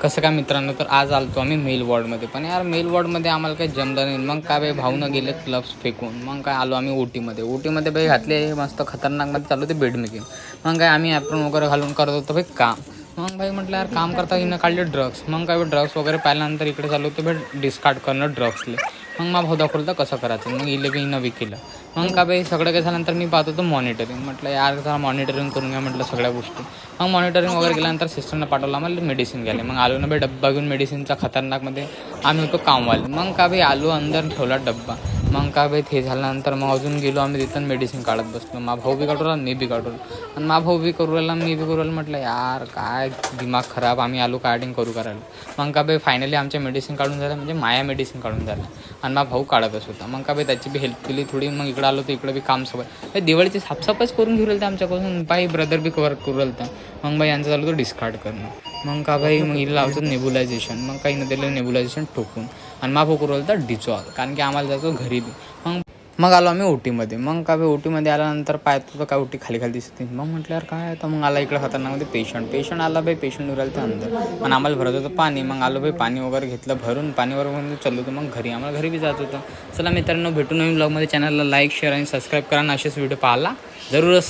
कसं काय मित्रांनो, तर आज आलतो आम्ही मेल वॉर्डमध्ये. पण यार मेल वॉर्डमध्ये आम्हाला काही जमलं नाही. मग काय बाई भाऊनं गेले ग्लव्स फेकून. मग काय आलो आम्ही ओटीमध्ये बाई घातले मस्त खतरनाकमध्ये चालू ते बेड मेकिंग. मग काय आम्ही ॲप्रॉन वगैरे घालून करत होतो बाई काम. मग भाई म्हटलं यार काम करता हिनं काढले ड्रग्स. मग काय ड्रग्स वगैरे पाहिल्यानंतर इकडे चालू होते बाई डिस्कार्ड करणं ड्रग्सले. मग मग भाऊ दाखवलं कसं करायचं. मग इले बी हिनं विकेलं. मग का बाई सगळं काय झाल्यानंतर मी पाहत होतो मॉनिटरिंग. म्हटलं यार जरा मॉनिटरिंग करून घ्या म्हटलं सगळ्या गोष्टी. मग मॉनिटरिंग वगैरे केल्यानंतर सिस्टरनं पाठवलं आम्हाला मेडिसिन घ्यायला. मग आलो ना बाई डब्बा घेऊन मेडिसिनचा खतरनाकमध्ये. आम्ही होतो कामवाले. मग का बाई आलो अंदर ठेवला डब्बा. मग का बाई ते झाल्यानंतर मग अजून गेलो आम्ही तिथं मेडिसिन काढत बसलो. मा भाऊ बी काढू राहिला मी बी काढू राहिलो. आणि मा भाऊ बी करू राहिला मी बी करू राहिलो. म्हटलं यार काय दिमाग खराब, आम्ही आलो कार्डिंग करू करायला. मग का बाई फायनली आमच्या मेडिसिन काढून झालं, म्हणजे माया मेडिसिन काढून झालं. आणि मा भाऊ काढतच होता. मग का बाई त्याची बी हेल्प केली थोडी. मग इकडं आलो तर इकडं बी काम सवय दिवाळीची साफसफाईच करून घेऊ राहिलं आमच्याकडून. बाई ब्रदर बी कवर करू राहिलं. मग बाई यांचं चालू तो डिस्कार्ड करणं. मग का बाई मग हिला लावतं नेबुलायझेशन. मग काही न दिलं नेबुलायझेशन ठोकून. आणि मा भाऊ करू राहिलं तर डिझॉल्व, कारण की आम्हाला जायचं घरी बी. मग आलो आम्ही ओटीमध्ये. मग का बाई ओटीमध्ये आल्यानंतर पाहतो तर काय ओटी खाली दिसते. मग म्हटलं यार काय. तर मग आला इकडं खतरनाकमध्ये पेशंट आला बाई. पेशंट उरायला तर अंदर आणि आम्हाला भरत होतं पाणी. मग आलो बाई पाणी वगैरे घेतलं भरून. पाणीवर मग चाललो होतं मग घरी. आम्हाला घरी बी जात होतं. चला मित्रांनो भेटू नवीन ब्लॉगमध्ये. चॅनलला लाईक शेअर आणि सबस्क्राईब करा आणि असेच व्हिडिओ पाहायला जरूरच